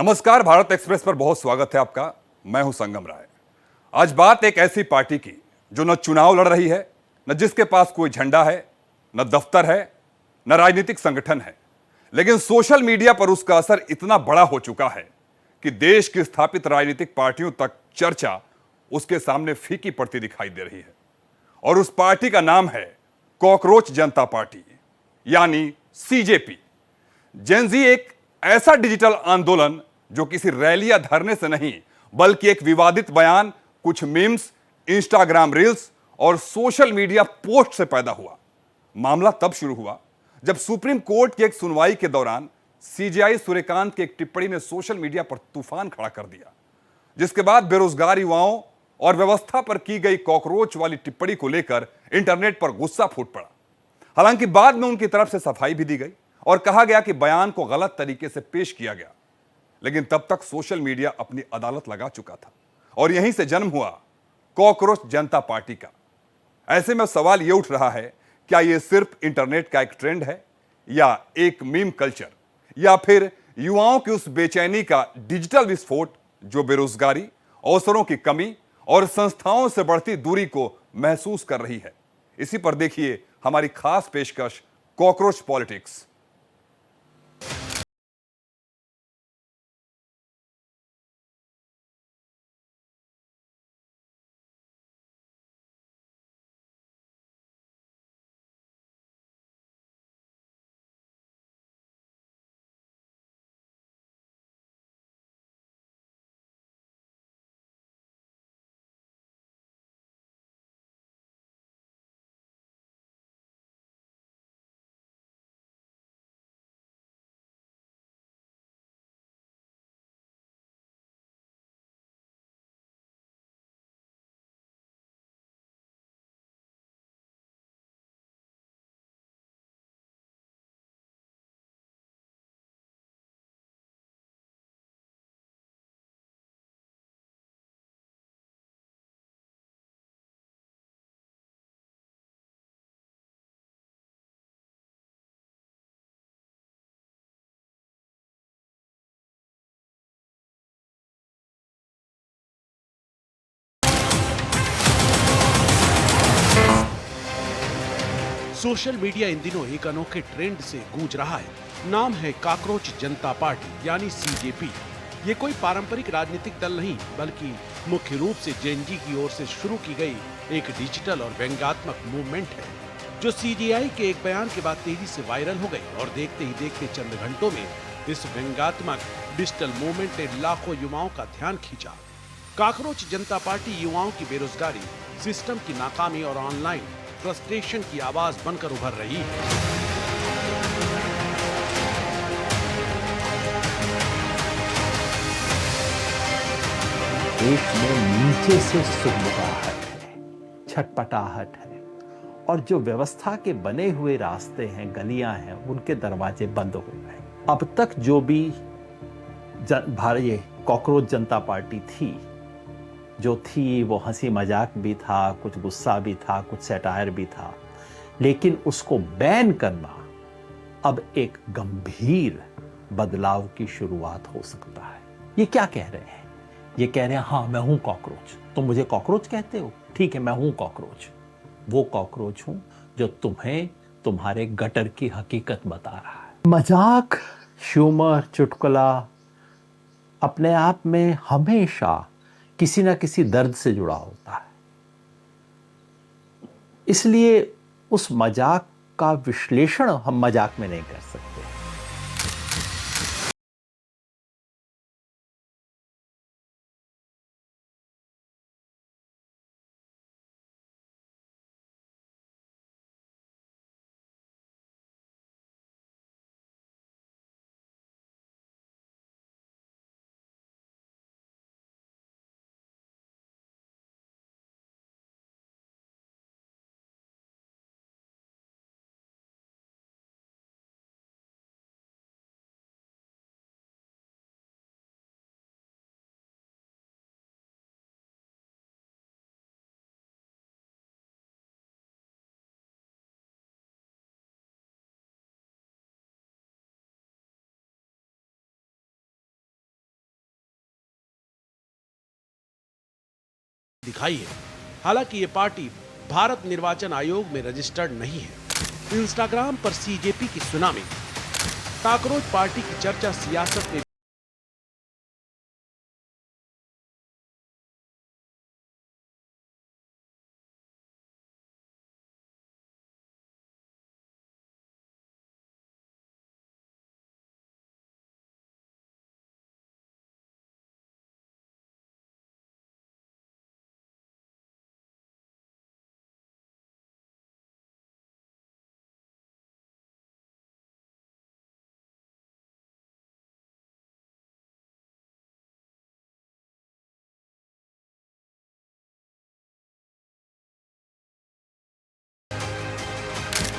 नमस्कार, भारत एक्सप्रेस पर बहुत स्वागत है आपका। मैं हूं संगम राय। आज बात एक ऐसी पार्टी की जो न चुनाव लड़ रही है, न जिसके पास कोई झंडा है, न दफ्तर है, न राजनीतिक संगठन है, लेकिन सोशल मीडिया पर उसका असर इतना बड़ा हो चुका है कि देश की स्थापित राजनीतिक पार्टियों तक चर्चा उसके सामने फीकी पड़ती दिखाई दे रही है। और उस पार्टी का नाम है कॉकरोच जनता पार्टी, यानी सीजेपी। जेनजी एक ऐसा डिजिटल आंदोलन जो किसी रैली या धरने से नहीं, बल्कि एक विवादित बयान, कुछ मीम्स, इंस्टाग्राम रील्स और सोशल मीडिया पोस्ट से पैदा हुआ। मामला तब शुरू हुआ जब सुप्रीम कोर्ट की एक सुनवाई के दौरान सीजेआई सूर्यकांत की एक टिप्पणी ने सोशल मीडिया पर तूफान खड़ा कर दिया, जिसके बाद बेरोजगार युवाओं और व्यवस्था पर की गई कॉकरोच वाली टिप्पणी को लेकर इंटरनेट पर गुस्सा फूट पड़ा। हालांकि बाद में उनकी तरफ से सफाई भी दी गई और कहा गया कि बयान को गलत तरीके से पेश किया गया, लेकिन तब तक सोशल मीडिया अपनी अदालत लगा चुका था और यहीं से जन्म हुआ कॉकरोच जनता पार्टी का। ऐसे में सवाल यह उठ रहा है, क्या यह सिर्फ इंटरनेट का एक ट्रेंड है, या एक मीम कल्चर, या फिर युवाओं की उस बेचैनी का डिजिटल विस्फोट जो बेरोजगारी, अवसरों की कमी और संस्थाओं से बढ़ती दूरी को महसूस कर रही है। इसी पर देखिए हमारी खास पेशकश कॉकरोच पॉलिटिक्स। सोशल मीडिया इन दिनों एक अनोखे ट्रेंड से गूंज रहा है। नाम है कॉकरोच जनता पार्टी यानी सीजेपी। ये कोई पारंपरिक राजनीतिक दल नहीं, बल्कि मुख्य रूप से जेनजी की ओर से शुरू की गई एक डिजिटल और व्यंग्यात्मक मूवमेंट है, जो सीजीआई के एक बयान के बाद तेजी से वायरल हो गई और देखते ही देखते चंद घंटों में इस व्यंग्यात्मक डिजिटल मूवमेंट ने लाखों युवाओं का ध्यान खींचा। कॉकरोच जनता पार्टी युवाओं की बेरोजगारी, सिस्टम की नाकामी और ऑनलाइन फ्रस्ट्रेशन की आवाज बनकर उभर रही है। देश में नीचे से सुगबुगाहट है, छटपटाहट है, और जो व्यवस्था के बने हुए रास्ते हैं, गलियां हैं, उनके दरवाजे बंद हो गए। अब तक जो भी भारतीय कॉकरोच जनता पार्टी थी, जो थी वो हंसी मजाक भी था, कुछ गुस्सा भी था, कुछ सैटायर भी था, लेकिन उसको बैन करना अब एक गंभीर बदलाव की शुरुआत हो सकता है। ये क्या कह रहे हैं? ये कह रहे हैं, हाँ मैं हूं कॉकरोच, तुम मुझे कॉकरोच कहते हो, ठीक है मैं हूं कॉकरोच। वो कॉकरोच हूं जो तुम्हें तुम्हारे गटर की हकीकत बता रहा है। मजाक, ह्यूमर, चुटकुला अपने आप में हमेशा किसी ना किसी दर्द से जुड़ा होता है, इसलिए उस मजाक का विश्लेषण हम मजाक में नहीं कर सकते। दिखाई है। हालांकि ये पार्टी भारत निर्वाचन आयोग में रजिस्टर्ड नहीं है। इंस्टाग्राम पर सीजेपी की सुनामी, काकरोच पार्टी की चर्चा सियासत में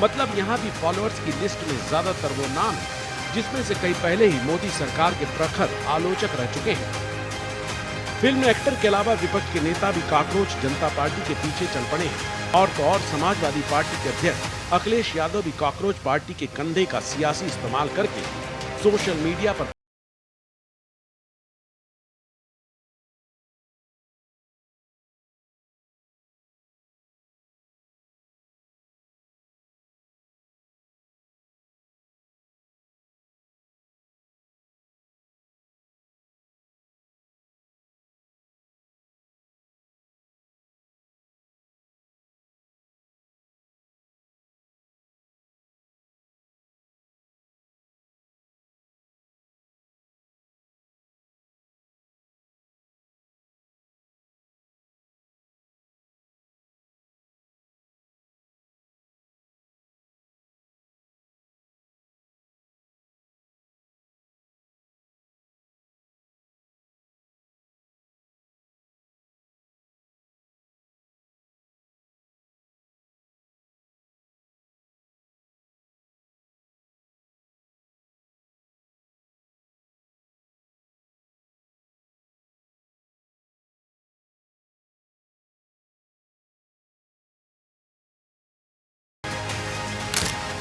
मतलब यहाँ भी फॉलोअर्स की लिस्ट में ज्यादातर वो नाम है जिसमें से कई पहले ही मोदी सरकार के प्रखर आलोचक रह चुके हैं। फिल्म एक्टर के अलावा विपक्ष के नेता भी काकरोच जनता पार्टी के पीछे चल पड़े हैं। और तो और समाजवादी पार्टी के अध्यक्ष अखिलेश यादव भी काकरोच पार्टी के कंधे का सियासी इस्तेमाल करके सोशल मीडिया पर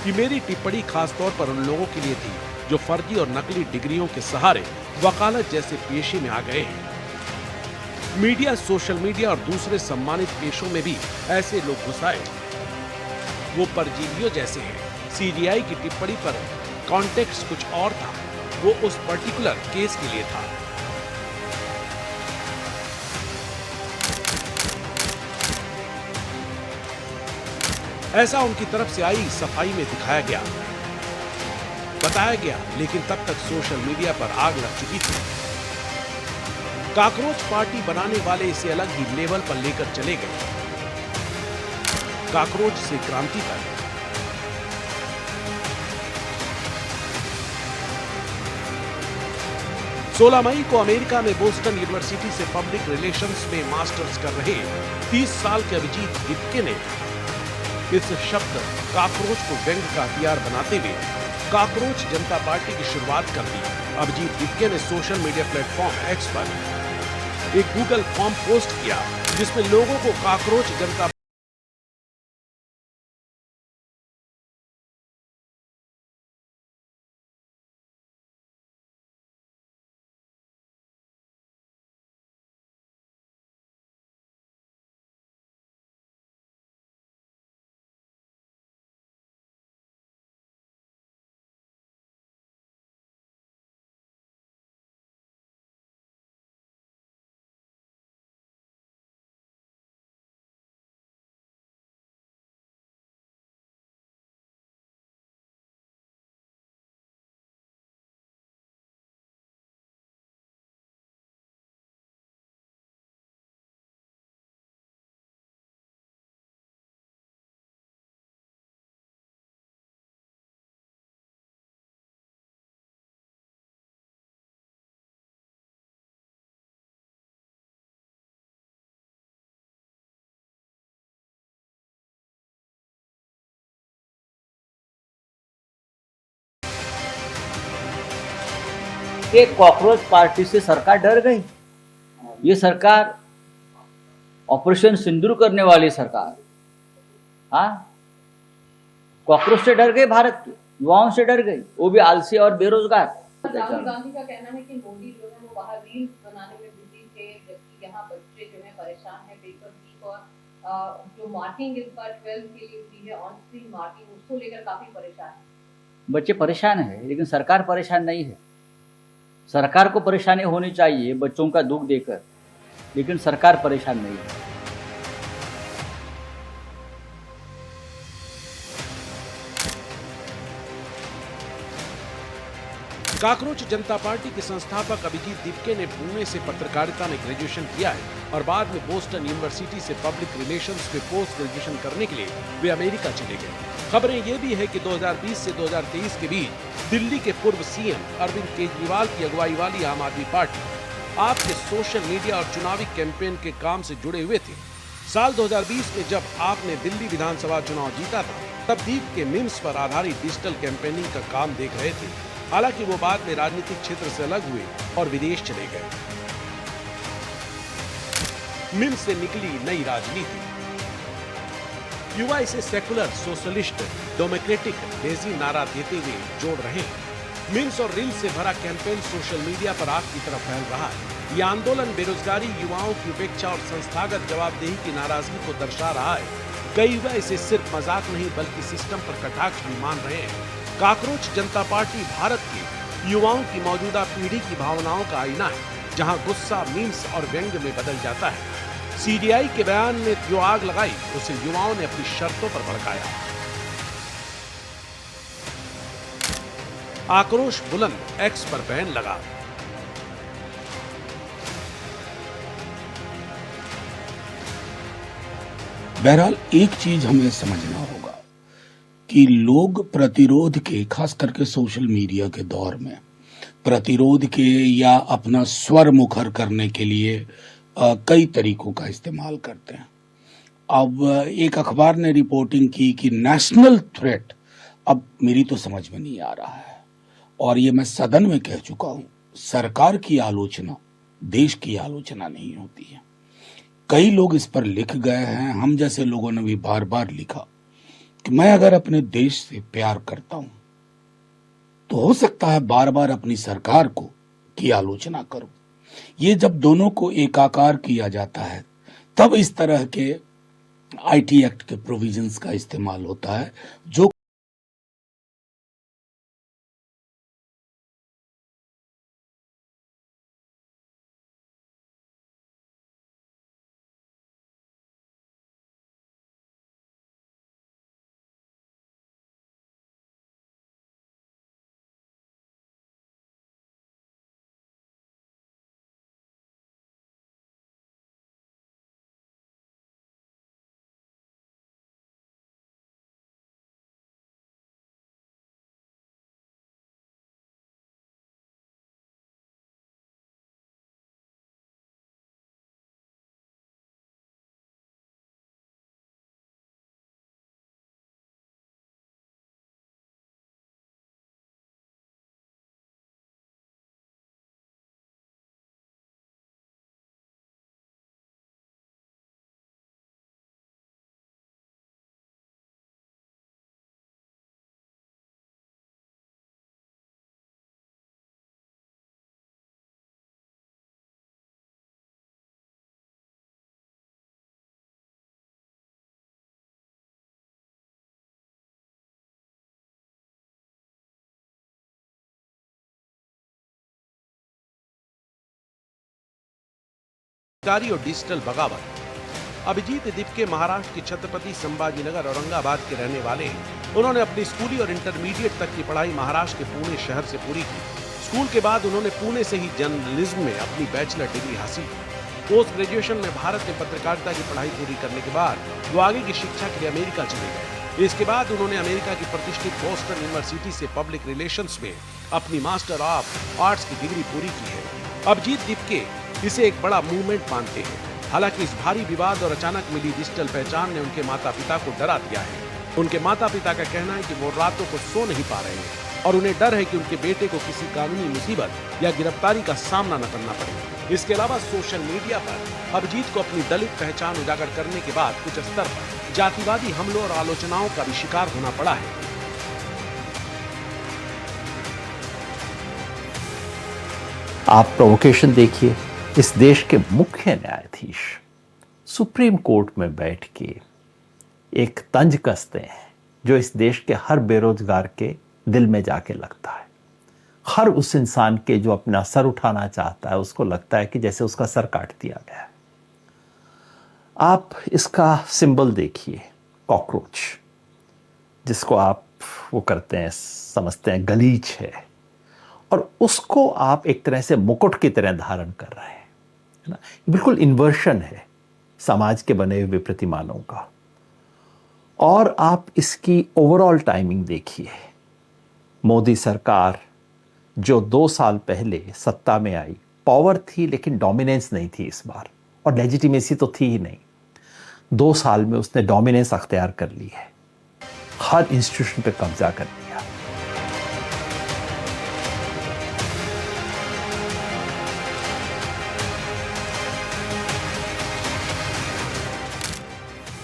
कि मेरी टिप्पणी खासतौर पर उन लोगों के लिए थी जो फर्जी और नकली डिग्रियों के सहारे वकालत जैसे पेशे में आ गए हैं। मीडिया, सोशल मीडिया और दूसरे सम्मानित पेशों में भी ऐसे लोग घुस आए। वो परजीवियों जैसे हैं। सीजीआई की टिप्पणी पर कॉन्टेक्स्ट कुछ और था, वो उस पर्टिकुलर केस के लिए था। ऐसा उनकी तरफ से आई सफाई में दिखाया गया, बताया गया, लेकिन तब तक सोशल मीडिया पर आग लग चुकी थी। काकरोच पार्टी बनाने वाले इसे अलग ही लेवल पर लेकर चले गए। काकरोच से क्रांति तक। सोलह मई को अमेरिका में बोस्टन यूनिवर्सिटी से पब्लिक रिलेशंस में मास्टर्स कर रहे 30 साल के अभिजीत दिपके ने इस शब्द काकरोच को व्यंग का हथियार बनाते हुए काकरोच जनता पार्टी की शुरुआत कर दी। अभिजीत दिपके ने सोशल मीडिया प्लेटफॉर्म एक्स पर एक गूगल फॉर्म पोस्ट किया जिसमें लोगों को काकरोच जनता कि कॉकरोच पार्टी से सरकार डर गई। ये सरकार ऑपरेशन सिंदूर करने वाली सरकार, हाँ, कॉकरोच से डर गए, भारत के युवाओं से डर गई, वो भी आलसी और बेरोजगार। राहुल गांधी का कहना है कि मोदी जो है वो बाहर रील्स बनाने में बिजी थे, जबकि यहाँ बच्चे जो है परेशान है, जो मार्किंग इस बार 12 के लिए हुई है, ऑन स्क्रीन मार्किंग, उसको लेकर काफी परेशान है। बच्चे परेशान हैं, लेकिन सरकार परेशान नहीं है। सरकार को परेशानी होनी चाहिए बच्चों का दुख देकर, लेकिन सरकार परेशान नहीं है। काकरोच जनता पार्टी के संस्थापक अभिजीत दिपके ने पुणे से पत्रकारिता में ग्रेजुएशन किया है और बाद में बोस्टन यूनिवर्सिटी से पब्लिक रिलेशंस में पोस्ट ग्रेजुएशन करने के लिए वे अमेरिका चले गए। खबरें ये भी है कि 2020 से 2023 के बीच दिल्ली के पूर्व सीएम अरविंद केजरीवाल की अगुवाई वाली आम आदमी पार्टी आपके सोशल मीडिया और चुनावी कैंपेन के काम से जुड़े हुए थे। साल 2020 में जब आपने दिल्ली विधानसभा चुनाव जीता था, तब दीप के मीम्स पर आधारित डिजिटल कैंपेनिंग का काम देख रहे थे। हालांकि वो बाद में राजनीतिक क्षेत्र से अलग हुए और विदेश चले गए। मीम्स से निकली नई राजनीति। युवा इसे सेकुलर, सोशलिस्ट, डेमोक्रेटिक, लेजी नारा देते हुए जोड़ रहे हैं। मीम्स और रील से भरा कैंपेन सोशल मीडिया पर आग की तरफ फैल रहा है। यह आंदोलन बेरोजगारी, युवाओं की उपेक्षा और संस्थागत जवाबदेही की नाराजगी को दर्शा रहा है। कई युवा इसे सिर्फ मजाक नहीं बल्कि सिस्टम पर कटाक्ष भी मान रहे हैं। काकरोच जनता पार्टी भारत के युवाओं की मौजूदा पीढ़ी की भावनाओं का आईना है, जहां गुस्सा मीम्स और व्यंग्य में बदल जाता है। सीडीआई के बयान ने जो आग लगाई, उसे युवाओं ने अपनी शर्तों पर भड़काया। आक्रोश बुलंद, एक्स पर बैन लगा। बहरहाल एक चीज हमें समझना होगा कि लोग प्रतिरोध के, खास करके सोशल मीडिया के दौर में प्रतिरोध के या अपना स्वर मुखर करने के लिए कई तरीकों का इस्तेमाल करते हैं। अब एक अखबार ने रिपोर्टिंग की कि नेशनल थ्रेट, अब मेरी तो समझ में नहीं आ रहा है और ये मैं सदन में कह चुका हूं, सरकार की आलोचना देश की आलोचना नहीं होती है। कई लोग इस पर लिख गए हैं, हम जैसे लोगों ने भी बार बार लिखा कि मैं अगर अपने देश से प्यार करता हूं तो हो सकता है बार बार अपनी सरकार को की आलोचना करूं। ये जब दोनों को एकाकार किया जाता है तब इस तरह के आईटी एक्ट के प्रोविजंस का इस्तेमाल होता है, जो कारी और डिजिटल बगावत। अभिजीत दिपके महाराष्ट्र के छत्रपति संभाजीनगर औरंगाबाद के रहने वाले हैं। उन्होंने अपनी स्कूली और इंटरमीडिएट तक की पढ़ाई महाराष्ट्र के पुणे शहर से पूरी की। स्कूल के बाद उन्होंने पुणे से ही जर्नलिज्म में अपनी बैचलर डिग्री हासिल की। पोस्ट ग्रेजुएशन में भारत में पत्रकारिता की पढ़ाई पूरी करने के बाद वो आगे की शिक्षा के लिए अमेरिका चले गए। इसके बाद उन्होंने अमेरिका की प्रतिष्ठित बोस्टन यूनिवर्सिटी से पब्लिक रिलेशंस में अपनी मास्टर ऑफ आर्ट्स की डिग्री पूरी की है। अभिजीत दिपके इसे एक बड़ा मूवमेंट मानते हैं। हालांकि इस भारी विवाद और अचानक मिली डिजिटल पहचान ने उनके माता पिता को डरा दिया है। उनके माता पिता का कहना है कि वो रातों को सो नहीं पा रहे हैं और उन्हें डर है कि उनके बेटे को किसी कानूनी मुसीबत या गिरफ्तारी का सामना न करना पड़े। इसके अलावा सोशल मीडिया पर अभिजीत को अपनी दलित पहचान उजागर करने के बाद कुछ स्तर पर जातिवादी हमलों और आलोचनाओं का भी शिकार होना पड़ा है। आप प्रोवोकेशन देखिए, इस देश के मुख्य न्यायाधीश सुप्रीम कोर्ट में बैठ के एक तंज कसते हैं जो इस देश के हर बेरोजगार के दिल में जाके लगता है। हर उस इंसान के जो अपना सर उठाना चाहता है उसको लगता है कि जैसे उसका सर काट दिया गया है। आप इसका सिंबल देखिए, कॉकरोच, जिसको आप वो करते हैं, समझते हैं गलीच है, और उसको आप एक तरह से मुकुट की तरह धारण कर रहे हैं, है ना। बिल्कुल इन्वर्शन है समाज के बने हुए प्रतिमानों का। और आप इसकी ओवरऑल टाइमिंग देखिए। मोदी सरकार जो 2 साल पहले सत्ता में आई, पावर थी लेकिन डोमिनेंस नहीं थी इस बार, और लेजिटिमेसी तो थी ही नहीं। 2 साल में उसने डोमिनेंस अख्तियार कर ली है, हर इंस्टीट्यूशन पे कब्जा कर लिया।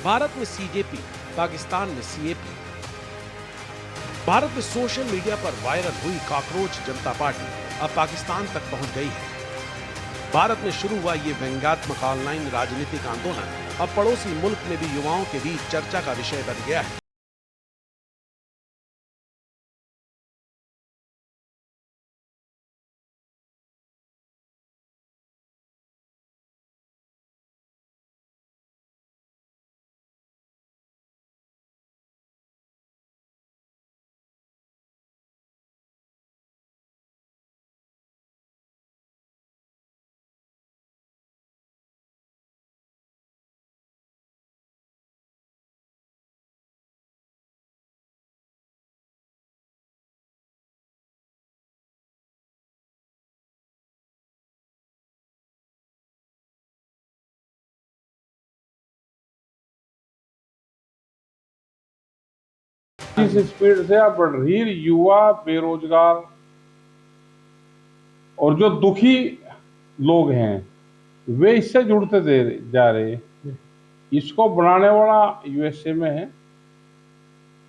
भारत में सीजेपी, पाकिस्तान में सीएपी। भारत में सोशल मीडिया पर वायरल हुई कॉकरोच जनता पार्टी अब पाकिस्तान तक पहुंच गई है। भारत में शुरू हुआ ये व्यंग्यात्मक ऑनलाइन राजनीतिक आंदोलन अब पड़ोसी मुल्क में भी युवाओं के बीच चर्चा का विषय बन गया है। इस स्पीड से अब बढ़ रही युवा बेरोजगार और जो दुखी लोग हैं वे इससे जुड़ते जा रहे हैं। इसको बनाने वाला यूएसए में है,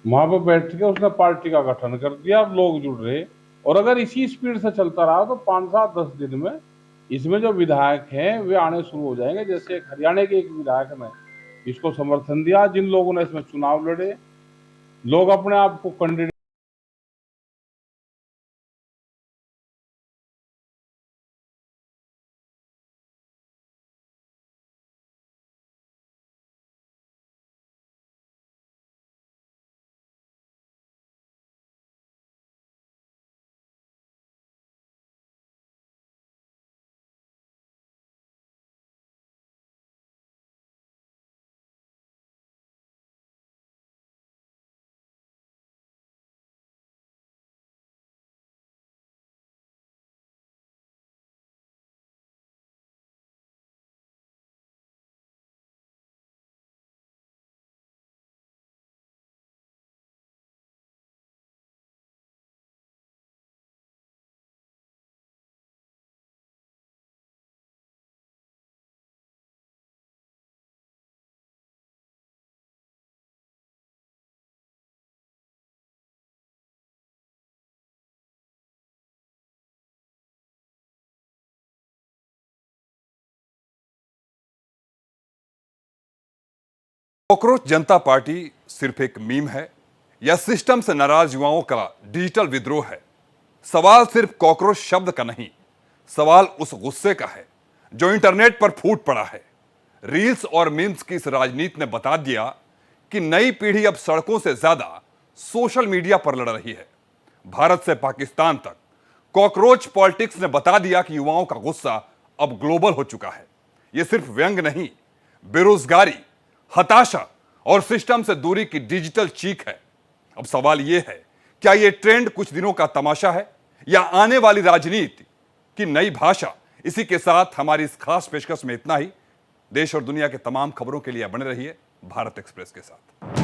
वहां पर बैठ के उसने पार्टी का गठन कर दिया, अब लोग जुड़ रहे। और अगर इसी स्पीड से चलता रहा तो 5, 7, 10 दिन में इसमें जो विधायक हैं वे आने शुरू हो जाएंगे। जैसे हरियाणा के एक विधायक ने इसको समर्थन दिया, जिन लोगों ने इसमें चुनाव लड़े, लोग अपने आप को कैंडिडेट कॉकरोच जनता पार्टी सिर्फ एक मीम है या सिस्टम से नाराज युवाओं का डिजिटल विद्रोह है? सवाल सिर्फ कॉकरोच शब्द का नहीं, सवाल उस गुस्से का है जो इंटरनेट पर फूट पड़ा है। रील्स और मीम्स की इस राजनीति ने बता दिया कि नई पीढ़ी अब सड़कों से ज्यादा सोशल मीडिया पर लड़ रही है। भारत से पाकिस्तान तक कॉकरोच पॉलिटिक्स ने बता दिया कि युवाओं का गुस्सा अब ग्लोबल हो चुका है। यह सिर्फ व्यंग नहीं, बेरोजगारी, हताशा और सिस्टम से दूरी की डिजिटल चीख है। अब सवाल यह है, क्या यह ट्रेंड कुछ दिनों का तमाशा है या आने वाली राजनीति की नई भाषा? इसी के साथ हमारी इस खास पेशकश में इतना ही। देश और दुनिया के तमाम खबरों के लिए बने रहिए भारत एक्सप्रेस के साथ।